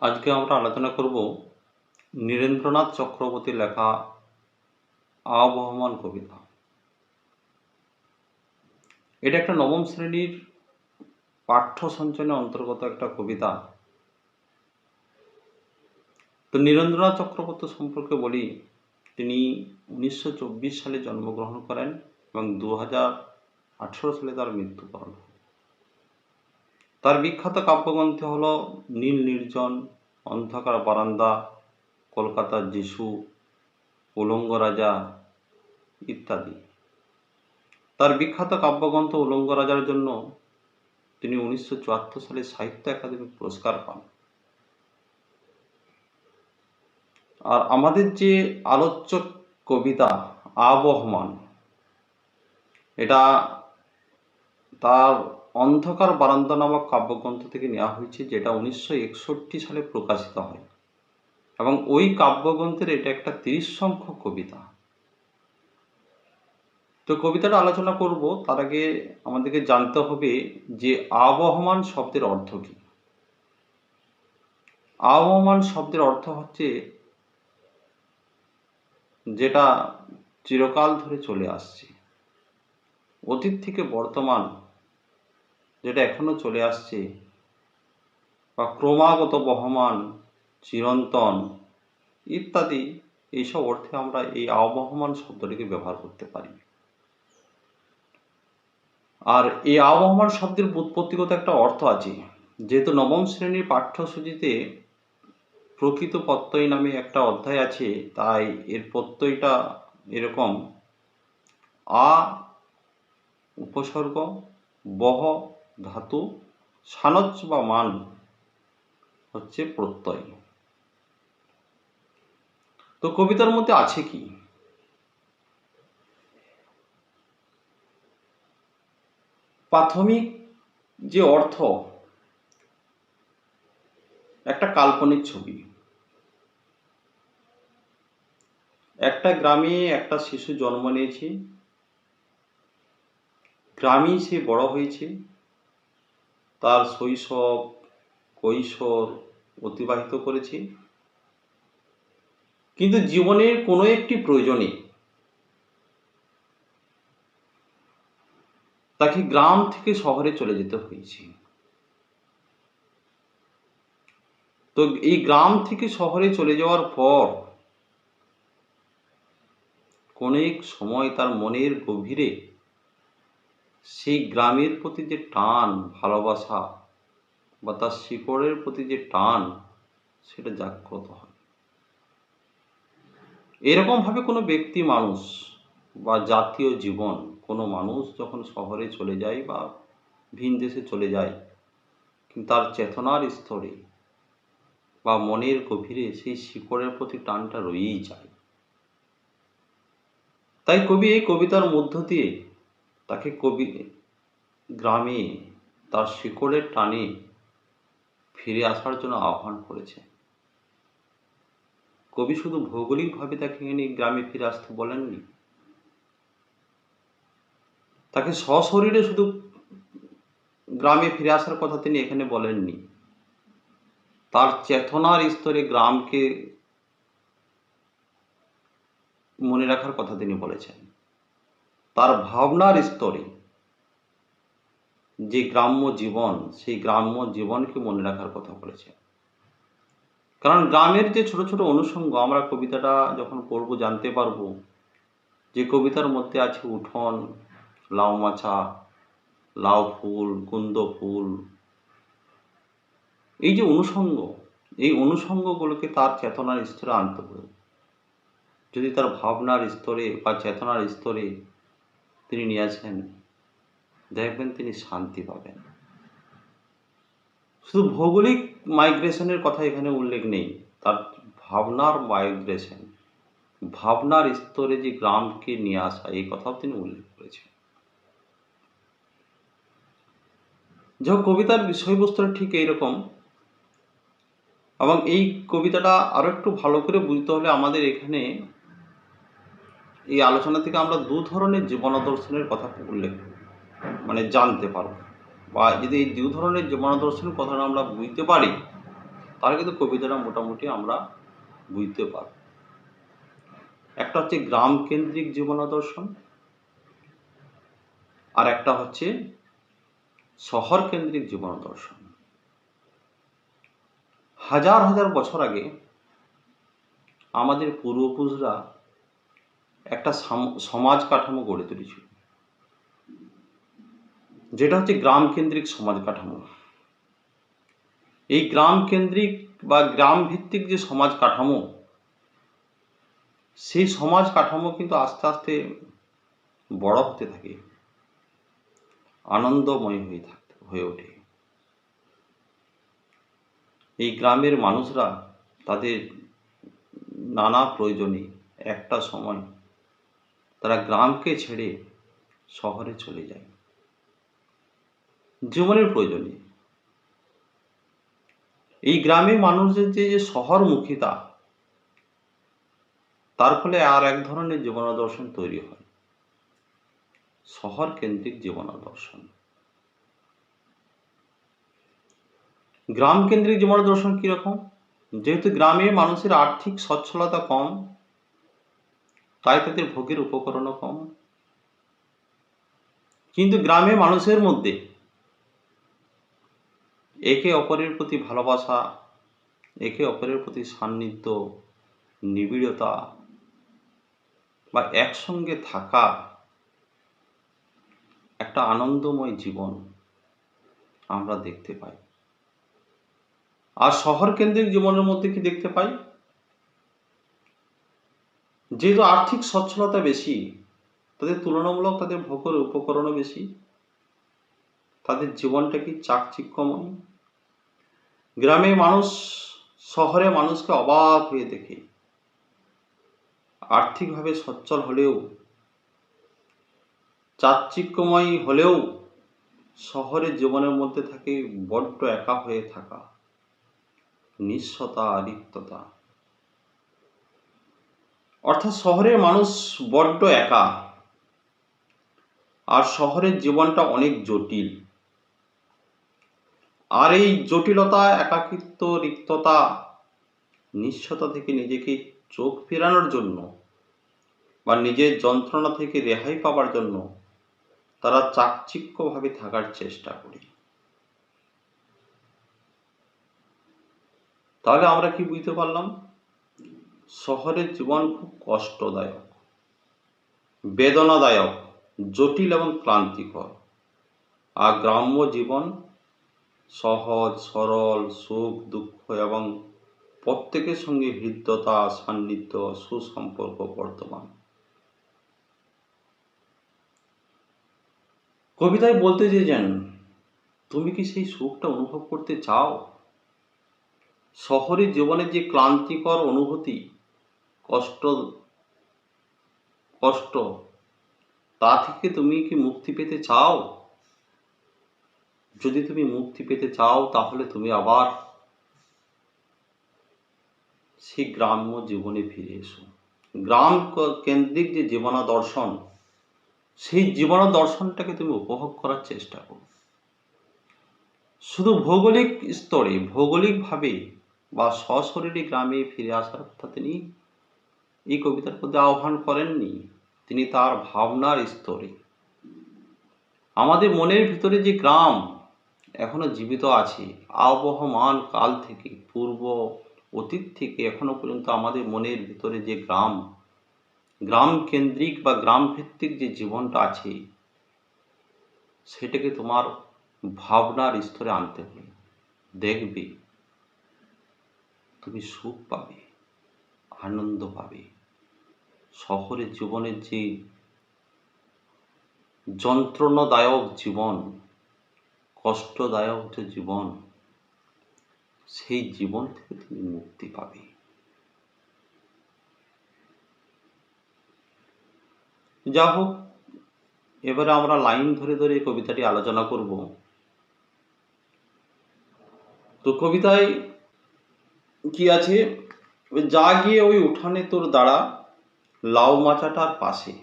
আজকে আমরা আলোচনা করব নীরেন্দ্রনাথ চক্রবর্তীর লেখা আবহমান কবিতা। এটা একটা নবম শ্রেণীর পাঠ্য সঞ্চয়ের অন্তর্গত একটা কবিতা। তো নীরেন্দ্রনাথ চক্রবর্তী সম্পর্কে বলি, তিনি 1924 সালে জন্মগ্রহণ করেন এবং 2018 সালে তার মৃত্যুবরণ হয়। তার বিখ্যাত কাব্যগ্রন্থ হল নীল নির্জন, অন্ধকার বারান্দা, কলকাতার যিশু, উলঙ্গ রাজা ইত্যাদি। তার বিখ্যাত কাব্যগ্রন্থ উলঙ্গ রাজার জন্য তিনি 1974 সালে সাহিত্য একাডেমি পুরস্কার পান। আর আমাদের যে আলোচ্য কবিতা আবহমান, এটা তার অন্ধকার বারান্দা নামক কাব্যগ্রন্থ থেকে নেওয়া হয়েছে, যেটা 1961 সালে প্রকাশিত হয় এবং ওই কাব্যগ্রন্থের এটা একটা 30 সংখ্যক কবিতা। তো কবিতাটা আলোচনা করব তার আগে আমাদেরকে জানতে হবে যে আবহমান শব্দের অর্থ কি। আবহমান শব্দের অর্থ হচ্ছে যেটা চিরকাল ধরে চলে আসছে, অতীত থেকে বর্তমান যেটা এখনো চলে আসছে, বা ক্রমাগত বহমান, চিরন্তন ইত্যাদি, এইসব অর্থে আমরা এই আবহমান শব্দটিকে ব্যবহার করতে পারি। আর এই আবহমান শব্দের ব্যুৎপত্তিগত একটা অর্থ আছে। যেহেতু নবম শ্রেণীর পাঠ্যসূচিতে প্রকৃত প্রত্যয় নামে একটা অধ্যায় আছে, তাই এর প্রত্যয়টা এরকম: আ উপসর্গ, বহ ধাতু, সানচ বা মান হচ্ছে প্রত্যয়। তো কবিতার মধ্যে আছে কি? প্রাথমিক যে অর্থ, একটা কাল্পনিক ছবি। একটা গ্রামে একটা শিশু জন্ম নিয়েছে, গ্রামেই সে বড় হয়েছে, তার শৈশব কৈশোর অতিবাহিত করেছে, কিন্তু জীবনের কোনো একটি প্রয়োজনে তাকে গ্রাম থেকে শহরে চলে যেতে হয়েছে। তো এই গ্রাম থেকে শহরে চলে যাওয়ার পর অনেক সময় তার মনের গভীরে সেই গ্রামের প্রতি যে টান, ভালোবাসা বা তার শিকড়ের প্রতি যে টান, সেটা জাগ্রত হয়। এরকমভাবে কোনো ব্যক্তি, মানুষ বা জাতীয় জীবন, কোনো মানুষ যখন শহরে চলে যায় বা ভিন দেশে চলে যায়, কিন্তু তার চেতনার স্তরে বা মনের গভীরে সেই শিকড়ের প্রতি টানটা রয়েই যায়। তাই কবি এই কবিতার মধ্য দিয়ে তাকে গ্রামে তার শিকড়ের টানে ফিরে আসার জন্য আহ্বান করেছে। কবি শুধু ভৌগোলিকভাবে তাকে গ্রামে ফিরে আসতে বলেননি, তাকে সশরীরে শুধু গ্রামে ফিরে আসার কথা তিনি এখানে বলেননি, তার চেতনার স্তরে গ্রামকে মনে রাখার কথা তিনি বলেছেন। তার ভাবনার স্তরে যে গ্রাম্য জীবন, সেই গ্রাম্য জীবনকে মনে রাখার কথা বলেছেন। কারণ গ্রামের যে ছোট ছোট অনুষঙ্গ, আমরা কবিতাটা যখন পড়ব জানতে পারবো যে কবিতার মধ্যে আছে উঠোন, লাউ মাছা, লাউ ফুল, কুন্দ ফুল, এই যে অনুষঙ্গ, এই অনুষঙ্গগুলোকে তার চেতনার স্তরে আনতে হবে। যদি তার ভাবনার স্তরে বা চেতনার স্তরে তিনি নিয়ে আসেন, দেখবেন তিনি শান্তি পাবেন। শুধু ভৌগোলিক মাইগ্রেশনের কথা এখানে উল্লেখ নেই, তার ভাবনার মাইগ্রেশন, ভাবনার স্তরে যে গ্রামকে নিয়ে আসা, এই কথাও তিনি উল্লেখ করেছেন। যখন কবিতার বিষয়বস্তুটা ঠিক এইরকম, এবং এই কবিতাটা আরো একটু ভালো করে বুঝতে হলে আমাদের এখানে এই আলোচনা থেকে আমরা দু ধরনের জীবনাদর্শনের কথা উল্লেখ জানতে পারব, বা যদি এই দু ধরনের জীবনাদর্শনের কথাটা আমরা বুঝতে পারি, তাহলে কিন্তু কবিতাটা মোটামুটি আমরা বুঝতে পারব। একটা হচ্ছে গ্রাম কেন্দ্রিক জীবনাদর্শন, আর একটা হচ্ছে শহর কেন্দ্রিক জীবনাদর্শন। হাজার হাজার বছর আগে আমাদের পূর্বপুরুষরা একটা সমাজ কাঠামো গড়ে তুলেছিল, যেটা হচ্ছে গ্রাম কেন্দ্রিক সমাজ কাঠামো। এই গ্রাম কেন্দ্রিক বা গ্রাম ভিত্তিক যে সমাজ কাঠামো, সেই সমাজ কাঠামো কিন্তু আস্তে আস্তে বড় হতে থাকে, আনন্দময় হয়ে ওঠে। এই গ্রামের মানুষরা তাদের নানা প্রয়োজনে একটা সময় তারা গ্রামকে ছেড়ে শহরে চলে যায় জীবনের প্রয়োজনে। এই গ্রামে মানুষদের যে শহরমুখিতা, তার ফলে আর এক ধরনের জীবনাদর্শন তৈরি হয়, শহর কেন্দ্রিক জীবনাদর্শন। গ্রাম কেন্দ্রিক জীবনাদর্শন কিরকম? যেহেতু গ্রামে মানুষের আর্থিক সচ্ছলতা কম, তাই তাদের ভোগের উপকরণও কম, কিন্তু গ্রামে মানুষের মধ্যে একে অপরের প্রতি ভালোবাসা, একে অপরের প্রতি সান্নিধ্য, নিবিড়তা বা একসঙ্গে থাকা, একটা আনন্দময় জীবন আমরা দেখতে পাই। আর শহর কেন্দ্রিক জীবনের মধ্যে কি দেখতে পাই? যেহেতু আর্থিক সচ্ছলতা বেশি, তাদের তুলনামূলক তাদের ভোগের উপকরণও বেশি, তাদের জীবনটা কি চাকচিক্যময়। গ্রামে মানুষ শহরে মানুষকে অবাক হয়ে দেখে, আর্থিকভাবে সচ্ছল হলেও, চাকচিক্যময় হলেও শহরের জীবনের মধ্যে থাকে বড্ড একা হয়ে থাকা, নিঃস্বতা, রিক্ততা। অর্থাৎ শহরের মানুষ বড্ড একা, আর শহরের জীবনটা অনেক জটিল। আর এই জটিলতা, একাকিত্ব, রিক্ততা, নিঃস্বতা থেকে নিজেকে চোখ ফেরানোর জন্য বা নিজের যন্ত্রণা থেকে রেহাই পাওয়ার জন্য তারা চাকচিক্যভাবে থাকার চেষ্টা করে। তাহলে আমরা কি বুঝতে পারলাম? শহরের জীবন খুব কষ্টদায়ক, বেদনাদায়ক, জটিল এবং ক্লান্তিকর। আর গ্রাম্য জীবন সহজ, সরল, সুখ দুঃখ এবং প্রত্যেকের সঙ্গে হৃদ্যতা, সান্নিধ্য, সুসম্পর্ক বর্তমান। কবিতায় বলতে চেয়েছেন, তুমি কি সেই সুখটা অনুভব করতে চাও? শহরের জীবনের যে ক্লান্তিকর অনুভূতি, কষ্ট, তা থেকে তুমি কি মুক্তি পেতে চাও? যদি তুমি মুক্তি পেতে চাও, তাহলে তুমি আবার সেই গ্রাম্য জীবনে ফিরে এসো। গ্রাম কেন্দ্রিক যে জীবনাদর্শন, সেই জীবনাদর্শনটাকে তুমি উপভোগ করার চেষ্টা করো। শুধু ভৌগোলিক স্তরে, ভৌগোলিকভাবে বা সশরীরে গ্রামে ফিরে আসার কথা তিনি এই কবিতার মধ্যে আহ্বান করেননি। তিনি তার ভাবনার স্তরে, আমাদের মনের ভিতরে যে গ্রাম এখনো জীবিত আছে, আবহমান কাল থেকে, পূর্ব অতীত থেকে এখনো পর্যন্ত আমাদের মনের ভিতরে যে গ্রাম কেন্দ্রিক বা গ্রাম ভিত্তিক যে জীবনটা আছে, সেটাকে তোমার ভাবনার স্তরে আনতে হবে। দেখবে তুমি সুখ পাবে, আনন্দ পাবে। শহরের জীবনের যে যন্ত্রণাদায়ক জীবন, কষ্টদায়ক যে জীবন, সেই জীবন থেকে তুমি মুক্তি পাবে। যা হোক, এবারে আমরা লাইন ধরে ধরে এই কবিতাটি আলোচনা করব। তো কবিতায় কি আছে? যা গিয়ে ওই উঠানে তোর দাঁড়া, লাউ মাচাটার পাশে,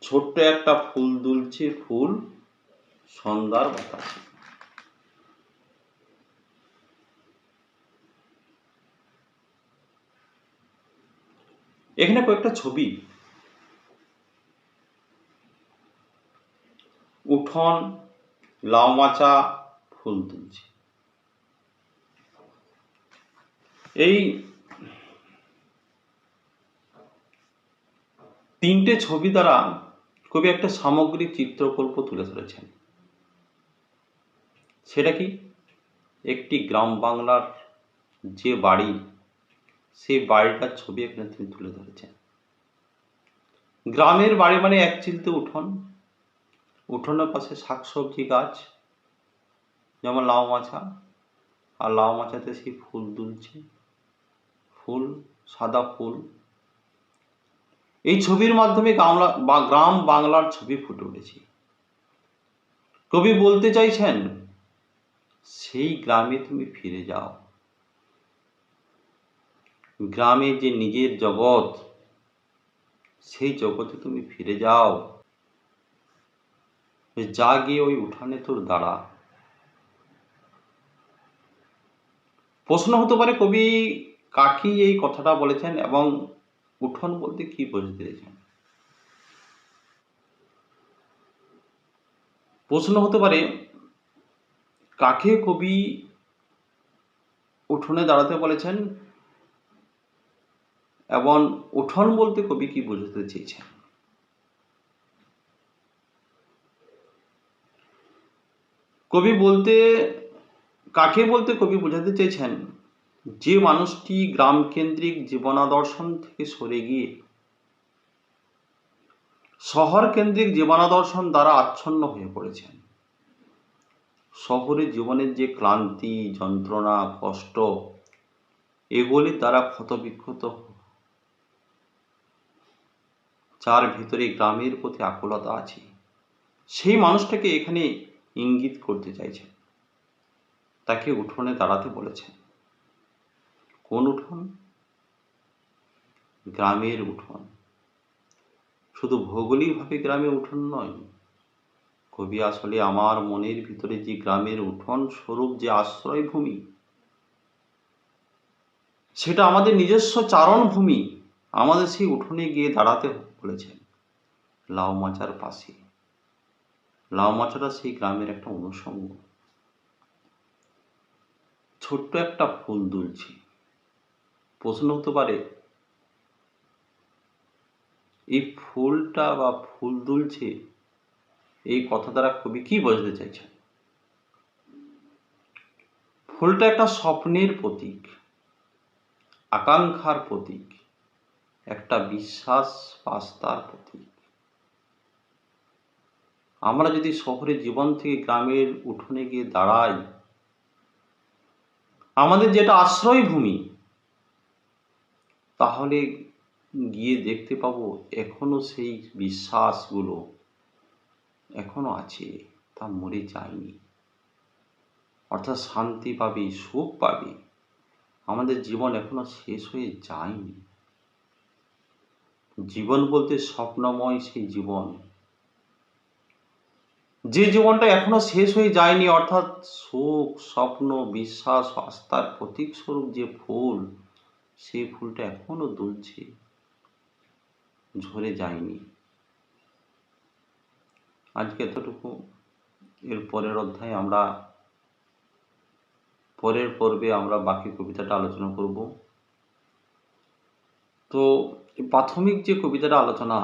ছোট্ট একটা ফুল দুলছে, ফুল সন্ধ্যার বাতাসে। এখানে কয়েকটা ছবি, উঠোন, লাউ মাচা, ফুল তুলছে। এই তিনটে ছবি দ্বারা কবি একটা সামগ্রিক চিত্রকল্প তুলে ধরেছেন। সেটা কি? একটি গ্রাম বাংলার যে বাড়ি, সেই বাড়িটার ছবি এখানে তিনি তুলে ধরেছেন। গ্রামের বাড়ি মানে এক চিলতে উঠোন, উঠোনের পাশে শাকসবজি গাছ, যেমন লাউ মাচা, আর লাউ মাচাতে সেই ফুল দুলছে, ফুল, সাদা ফুল। এই ছবির মাধ্যমে গ্রাম বাংলার ছবি ফুটে উঠেছে। কবি বলতে চাইছেন, সেই গ্রামে তুমি ফিরে যাও। গ্রামে যে নিজের জগৎ, সেই জগতে তুমি ফিরে যাও। যা গিয়ে ওই উঠানে তোর দাঁড়া। প্রশ্ন হতে পারে কবি কাকে এই কথাটা বলেছেন এবং উঠোন বলতে কি বোঝাতে চেয়েছেন। প্রশ্ন হতে পারে কাকে কবি উঠোনে দাঁড়াতে বলেছেন এবং উঠোন বলতে কবি কি বোঝাতে চেয়েছেন। কাকে বলতে কবি বোঝাতে চেয়েছেন, যে মানুষটি গ্রামকেন্দ্রিক জীবনাদর্শন থেকে সরে গিয়ে শহর কেন্দ্রিক জীবনাদর্শন দ্বারা আচ্ছন্ন হয়ে পড়েছেন। শহরের জীবনের যে ক্লান্তি, যন্ত্রণা, কষ্ট, এগুলির দ্বারা ক্ষতবিক্ষত, যার ভিতরে গ্রামের প্রতি আকুলতা আছে, সেই মানুষটাকে এখানে ইঙ্গিত করতে চাইছেন। তাকে উঠোনে দাঁড়াতে বলেছেন। কোন উঠোন? গ্রামের উঠোন। শুধু ভৌগোলিকভাবে গ্রামে উঠোন নয়, কবি আসলে আমার মনের ভিতরে যে গ্রামের উঠোন স্বরূপ যে আশ্রয়ভূমি, সেটা আমাদের নিজস্ব চারণভূমি, আমাদের সেই উঠোনে গিয়ে দাঁড়াতে বলেছেন। লাউ মাচার পাশে। লাউ মাচাটা সেই গ্রামের একটা অনুষঙ্গ। ছোট্ট একটা ফুল দুলছে। প্রশ্ন হতে পারে, এই ফুলটা বা ফুল দুলছে, এই কথা দ্বারা কবি কি বোঝাতে চাইছেন। ফুলটা একটা স্বপ্নের প্রতীক, আকাঙ্ক্ষার প্রতীক, একটা বিশ্বাস আস্থার প্রতীক। আমরা যদি শহরের জীবন থেকে গ্রামের উঠোনে গিয়ে দাঁড়াই, আমাদের যেটা আশ্রয়ভূমি, তাহলে গিয়ে দেখতে পাবো এখনো সেই বিশ্বাসগুলো এখনো আছে, তা মরে যায়নি। অর্থাৎ শান্তি পাবে, সুখ পাবে। আমাদের জীবন এখনো শেষ হয়ে যায়নি। জীবন বলতে স্বপ্নময় সেই জীবন, যে জীবনটা এখনো শেষ হয়ে যায়নি, অর্থাৎ সুখ, স্বপ্ন, বিশ্বাস, আস্থার প্রতীক স্বরূপ যে ফুল, সেই ফুলটা এখনো দুলছে, ঝরে যায়নি। আজকে এতটুকু। এর পরের অধ্যায়ে পরের পর্বে আমরা বাকি কবিতাটা আলোচনা করব। তো প্রাথমিক যে কবিতাটা আলোচনা,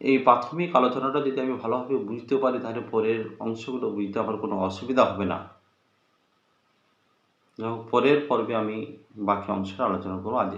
এই প্রাথমিক আলোচনাটা যদি আমি ভালোভাবে বুঝতে পারি, তাহলে পরের অংশগুলো বুঝতে আমার কোনো অসুবিধা হবে না। পরের পর্বে আমি বাকি অংশের আলোচনা করবো। আজ